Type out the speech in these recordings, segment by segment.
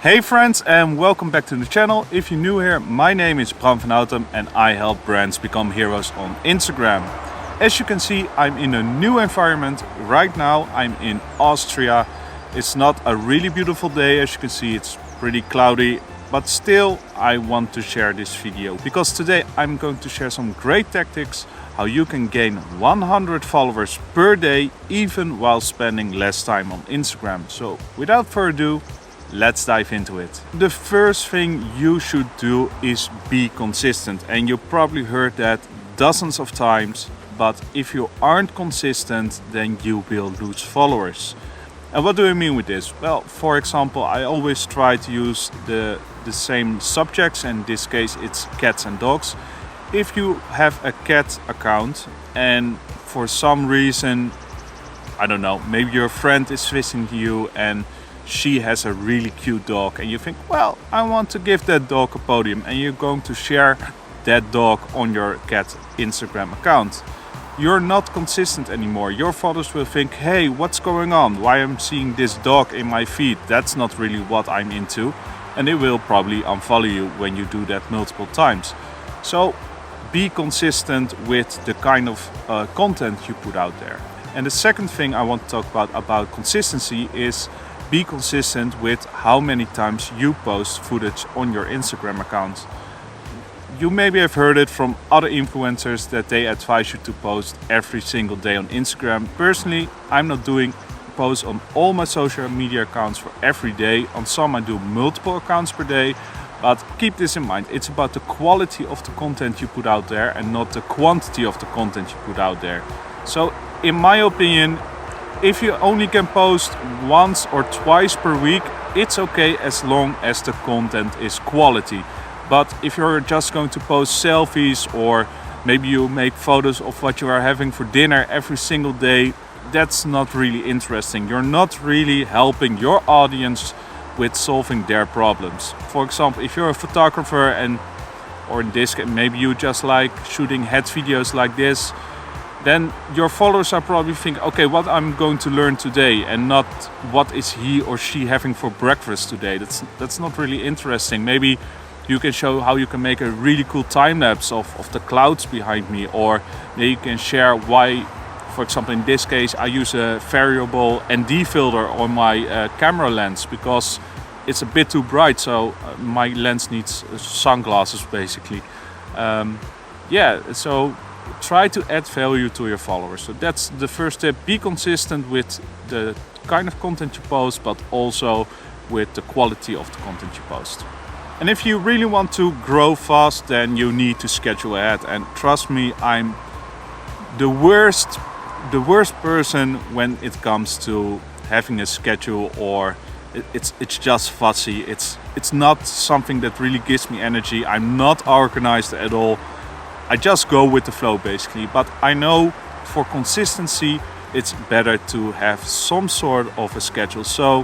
Hey friends, and welcome back to the channel. If you're new here, my name is Bram and I help brands become heroes on Instagram. As you can see, I'm in a new environment. Right now I'm in Austria. It's not a really beautiful day, as you can see, it's pretty cloudy, but still I want to share this video because today I'm going to share some great tactics how you can gain 100 followers per day even while spending less time on Instagram. So without further ado, let's dive into it. The first thing you should do is be consistent, and you probably heard that dozens of times, but if you aren't consistent, then you will lose followers. And what do I mean with this? Well, for example, I always try to use the same subjects. In this case it's cats and dogs. If you have a cat account and for some reason, I don't know, maybe your friend is visiting you and she has a really cute dog and you think, well, I want to give that dog a podium, and you're going to share that dog on your cat Instagram account. You're not consistent anymore. Your followers will think, hey, what's going on? Why am I seeing this dog in my feed? That's not really what I'm into. And they will probably unfollow you when you do that multiple times. So be consistent with the kind of content you put out there. And the second thing I want to talk about consistency is be consistent with how many times you post footage on your Instagram account. You maybe have heard it from other influencers that they advise you to post every single day on Instagram. Personally, I'm not doing posts on all my social media accounts for every day. On some I do multiple accounts per day, but keep this in mind. It's about the quality of the content you put out there and not the quantity of the content you put out there. So in my opinion, if you only can post once or twice per week, it's okay as long as the content is quality. But if you're just going to post selfies, or maybe you make photos of what you are having for dinner every single day, that's not really interesting. You're not really helping your audience with solving their problems. For example, if you're a photographer or in this case, maybe you just like shooting head videos like this, then your followers are probably thinking, okay, what I'm going to learn today, and not what is he or she having for breakfast today. That's not really interesting. Maybe you can show how you can make a really cool time lapse of the clouds behind me, or maybe you can share why, for example, in this case, I use a variable ND filter on my camera lens because it's a bit too bright, so my lens needs sunglasses basically. So try to add value to your followers. So that's the first step. Be consistent with the kind of content you post, but also with the quality of the content you post. And if you really want to grow fast, then you need to schedule ahead. And trust me, I'm the worst person when it comes to having a schedule, or it's just fussy. It's not something that really gives me energy. I'm not organized at all. I just go with the flow basically, but I know for consistency it's better to have some sort of a schedule. So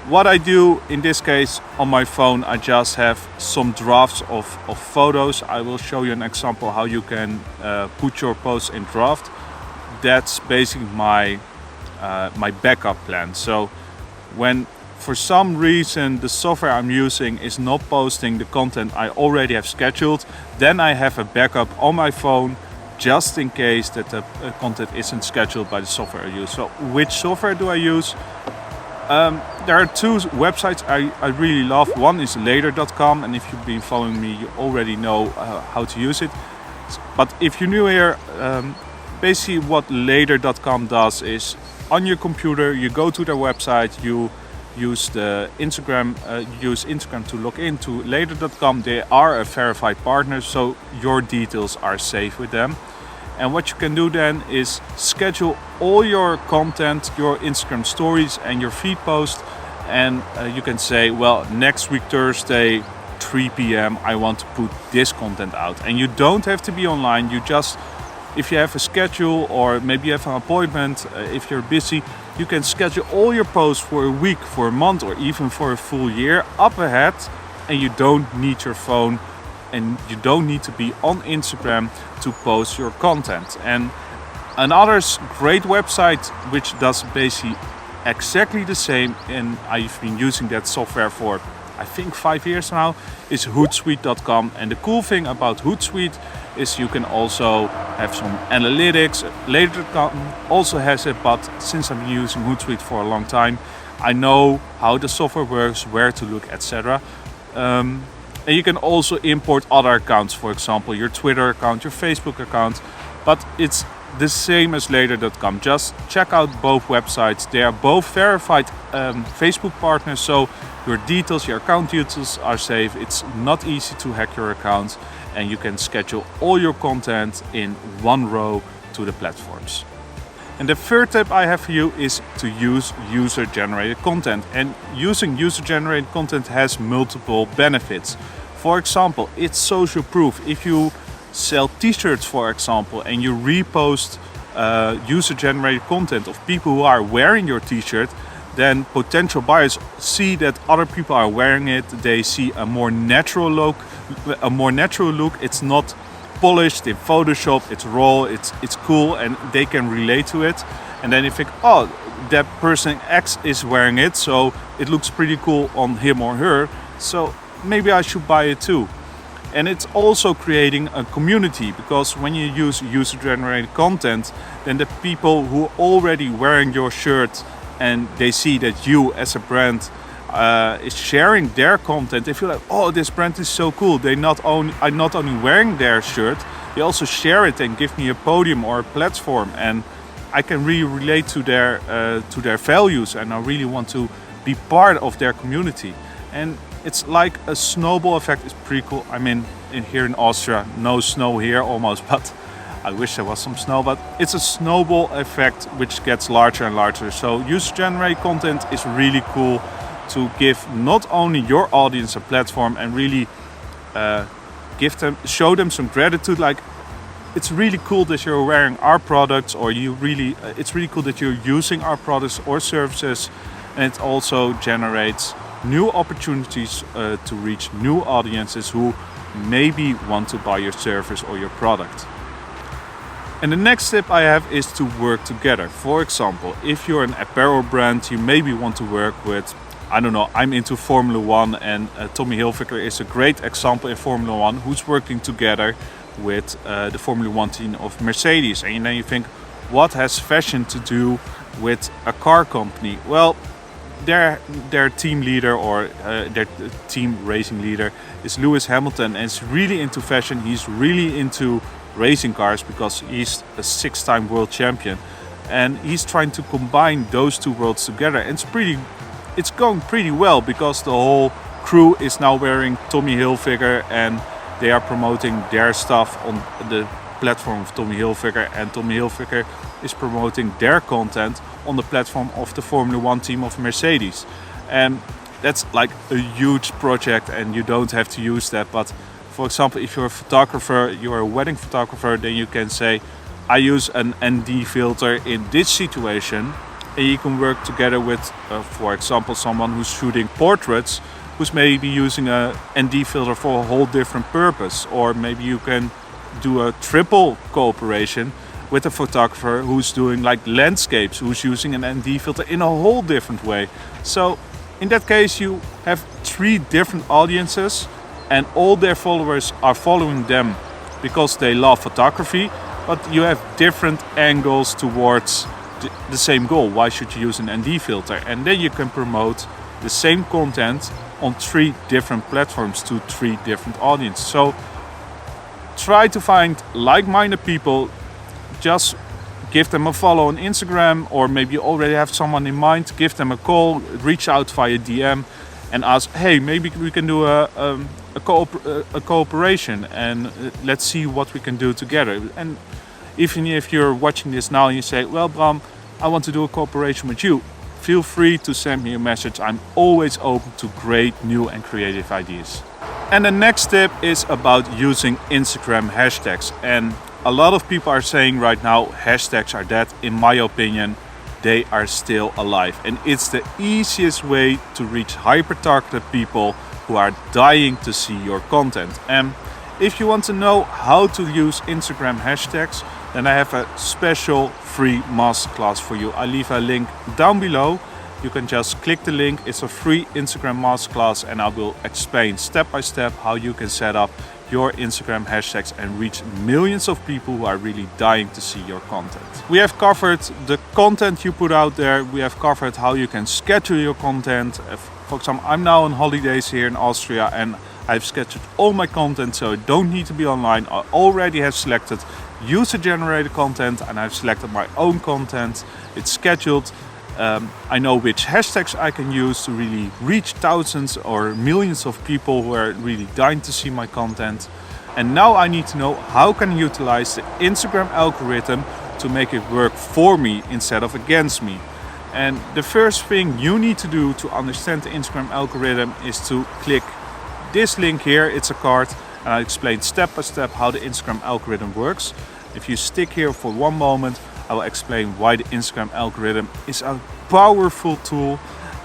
what I do in this case on my phone, I just have some drafts of photos. I will show you an example how you can put your posts in draft. That's basically my backup plan. So when for some reason the software I'm using is not posting the content I already have scheduled, then I have a backup on my phone just in case that the content isn't scheduled by the software I use. So which software do I use? There are two websites I really love. One is later.com, and if you've been following me, you already know how to use it. But if you're new here, basically what later.com does is on your computer, you go to their website, you use Instagram to log into later.com. They are a verified partner, so your details are safe with them. And what you can do then is schedule all your content, your Instagram stories and your feed post, and you can say, well, next week Thursday 3 p.m. I want to put this content out. And you don't have to be online. You just, if you have a schedule or maybe you have an appointment, if you're busy, you can schedule all your posts for a week, for a month, or even for a full year up ahead, and you don't need your phone and you don't need to be on Instagram to post your content. And another great website which does basically exactly the same, and I've been using that software for I think 5 years now, is hootsuite.com. And the cool thing about Hootsuite is you can also have some analytics. Later.com also has it, but since I've been using Hootsuite for a long time, I know how the software works, where to look, etc. And you can also import other accounts, for example, your Twitter account, your Facebook account, but it's the same as later.com. Just check out both websites. They are both verified Facebook partners, so your details, your account details are safe. It's not easy to hack your account, and you can schedule all your content in one row to the platforms. And the third tip I have for you is to use user-generated content. And using user-generated content has multiple benefits. For example, it's social proof. If you sell t-shirts, for example, and you repost user-generated content of people who are wearing your t-shirt, then potential buyers see that other people are wearing it. They see a more natural look. It's not polished in Photoshop. It's raw. It's cool, and they can relate to it. And then you think, oh, that person X is wearing it, so it looks pretty cool on him or her. So maybe I should buy it too. And it's also creating a community, because when you use user-generated content, then the people who are already wearing your shirt and they see that you as a brand is sharing their content, they feel like, oh, this brand is so cool. I'm not only wearing their shirt, they also share it and give me a podium or a platform, and I can really relate to their values, and I really want to be part of their community. And it's like a snowball effect. It's pretty cool. I mean, here in Austria, no snow here almost, but I wish there was some snow. But it's a snowball effect which gets larger and larger. So user-generated content is really cool to give not only your audience a platform and really show them some gratitude. Like, it's really cool that you're wearing our products, or it's really cool that you're using our products or services, and it also generates new opportunities to reach new audiences who maybe want to buy your service or your product. And the next tip I have is to work together. For example, if you're an apparel brand, you maybe want to work with, I don't know, I'm into Formula 1, and Tommy Hilfiger is a great example in Formula 1, who's working together with the Formula 1 team of Mercedes. And then you think, what has fashion to do with a car company? Well, their team leader, or their team racing leader, is Lewis Hamilton, and is really into fashion. He's really into racing cars because he's a 6-time world champion, and he's trying to combine those two worlds together. And it's going pretty well, because the whole crew is now wearing Tommy Hilfiger, and they are promoting their stuff on the platform of Tommy Hilfiger, and Tommy Hilfiger is promoting their content on the platform of the Formula 1 team of Mercedes. And that's like a huge project, and you don't have to use that. But for example, if you're a photographer, you're a wedding photographer, then you can say, I use an ND filter in this situation, and you can work together with, for example, someone who's shooting portraits, who's maybe using a ND filter for a whole different purpose. Or maybe you can do a triple cooperation with a photographer who's doing like landscapes, who's using an ND filter in a whole different way. So in that case, you have 3 different audiences, and all their followers are following them because they love photography, but you have different angles towards the same goal. Why should you use an ND filter? And then you can promote the same content on 3 different platforms to 3 different audiences. So try to find like-minded people. Just give them a follow on Instagram, or maybe you already have someone in mind. Give them a call, reach out via DM, and ask, hey, maybe we can do a cooperation, and let's see what we can do together. And even if you're watching this now and you say, well, Bram, I want to do a cooperation with you, feel free to send me a message. I'm always open to great new and creative ideas. And the next tip is about using Instagram hashtags. And a lot of people are saying right now, hashtags are dead. In my opinion, they are still alive. And it's the easiest way to reach hyper-targeted people who are dying to see your content. And if you want to know how to use Instagram hashtags, then I have a special free masterclass for you. I leave a link down below. You can just click the link. It's a free Instagram masterclass and I will explain step by step how you can set up your Instagram hashtags and reach millions of people who are really dying to see your content. We have covered the content you put out there. We have covered how you can schedule your content. For example, I'm now on holidays here in Austria and I've scheduled all my content so I don't need to be online. I already have selected user-generated content and I've selected my own content. It's scheduled. I know which hashtags I can use to really reach thousands or millions of people who are really dying to see my content. And now I need to know how can I utilize the Instagram algorithm to make it work for me instead of against me. And the first thing you need to do to understand the Instagram algorithm is to click this link here. It's a card and I explain step by step how the Instagram algorithm works. If you stick here for one moment, I will explain why the Instagram algorithm is a powerful tool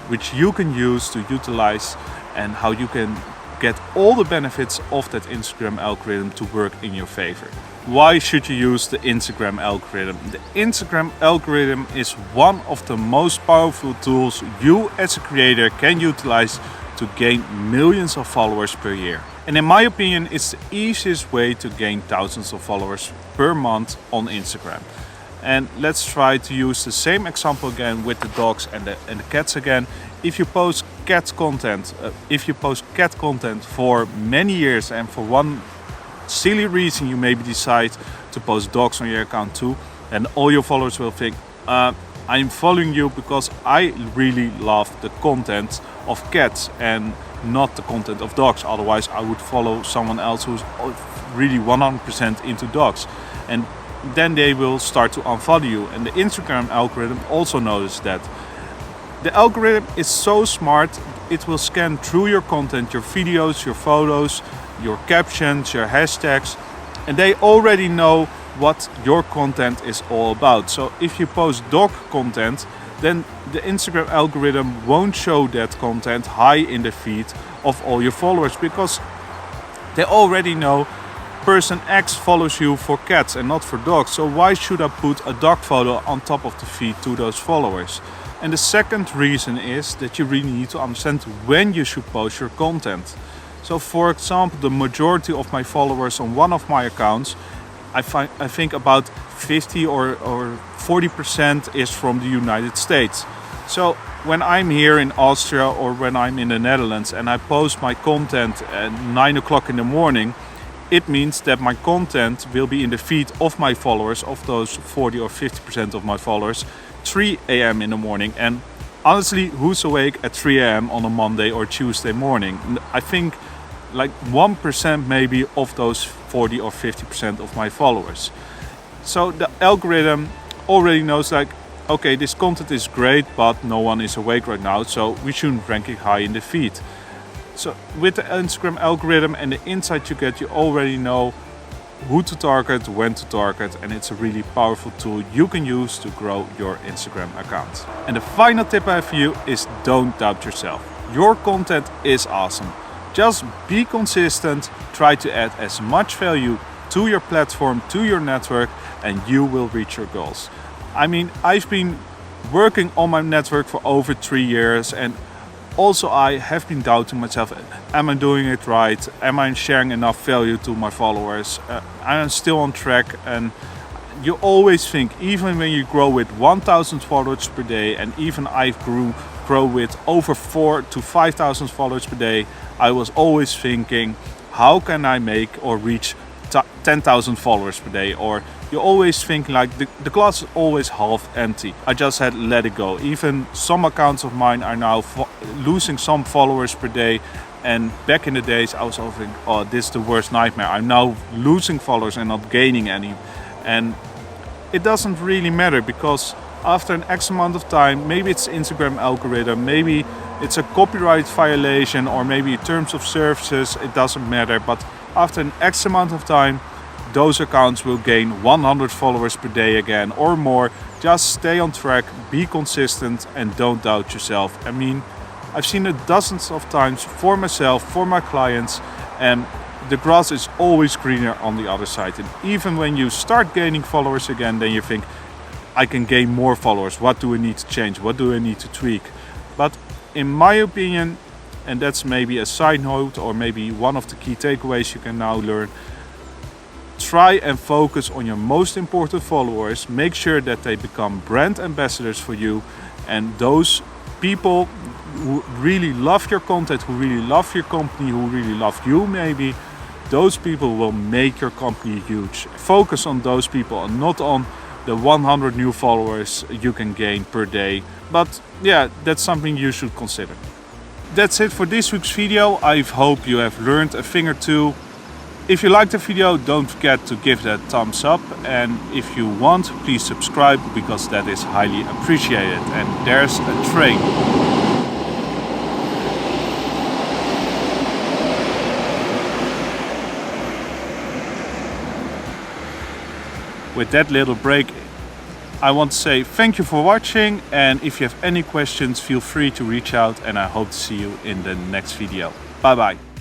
which you can use to utilize and how you can get all the benefits of that Instagram algorithm to work in your favor. Why should you use the Instagram algorithm? The Instagram algorithm is one of the most powerful tools you as a creator can utilize to gain millions of followers per year. And in my opinion, it's the easiest way to gain thousands of followers per month on Instagram. And let's try to use the same example again with the dogs and the cats again. If you post cat content, for many years and for one silly reason you maybe decide to post dogs on your account too, then all your followers will think, I'm following you because I really love the content of cats and not the content of dogs. Otherwise I would follow someone else who's really 100% into dogs. And then they will start to unfollow you. And the Instagram algorithm also knows that. The algorithm is so smart, it will scan through your content, your videos, your photos, your captions, your hashtags, and they already know what your content is all about. So if you post dog content, then the Instagram algorithm won't show that content high in the feed of all your followers because they already know person X follows you for cats and not for dogs. So why should I put a dog photo on top of the feed to those followers? And the second reason is that you really need to understand when you should post your content. So for example, the majority of my followers on one of my accounts, I think about 50 or 40% is from the United States. So when I'm here in Austria or when I'm in the Netherlands and I post my content at 9 o'clock in the morning, it means that my content will be in the feed of my followers, of those 40 or 50% of my followers, 3 a.m. in the morning. And honestly, who's awake at 3 a.m. on a Monday or Tuesday morning? I think like 1% maybe of those 40 or 50% of my followers. So the algorithm already knows like, okay, this content is great, but no one is awake right now, so we shouldn't rank it high in the feed. So with the Instagram algorithm and the insight you get, you already know who to target, when to target, and it's a really powerful tool you can use to grow your Instagram account. And the final tip I have for you is don't doubt yourself. Your content is awesome. Just be consistent, try to add as much value to your platform, to your network, and you will reach your goals. I mean, I've been working on my network for over 3 years, and also I have been doubting myself. Am I doing it right? Am I sharing enough value to my followers? I'm still on track, and you always think, even when you grow with 1,000 followers per day, and even I grow with over 4,000 to 5,000 followers per day, I was always thinking, how can I make or reach 10,000 followers per day? Or you always think like the glass is always half empty. I just had let it go. Even some accounts of mine are now losing some followers per day. And back in the days, I was always thinking, oh, this is the worst nightmare. I'm now losing followers and not gaining any. And it doesn't really matter, because after an X amount of time, maybe it's Instagram algorithm, maybe it's a copyright violation, or maybe terms of services, it doesn't matter. But after an X amount of time, those accounts will gain 100 followers per day again or more. Just stay on track, be consistent, and don't doubt yourself. I mean, I've seen it dozens of times for myself, for my clients, and the grass is always greener on the other side. And even when you start gaining followers again, then you think, I can gain more followers. What do I need to change? What do I need to tweak? But in my opinion, and that's maybe a side note or maybe one of the key takeaways you can now learn, try and focus on your most important followers. Make sure that they become brand ambassadors for you, and those people who really love your content, who really love your company, who really love you maybe, those people will make your company huge. Focus on those people and not on the 100 new followers you can gain per day. But yeah, that's something you should consider. That's it for this week's video. I hope you have learned a thing or two. If you liked the video, don't forget to give that thumbs up, and if you want, please subscribe, because that is highly appreciated. And there's a train. With that little break, I want to say thank you for watching, and if you have any questions, feel free to reach out, and I hope to see you in the next video. Bye bye.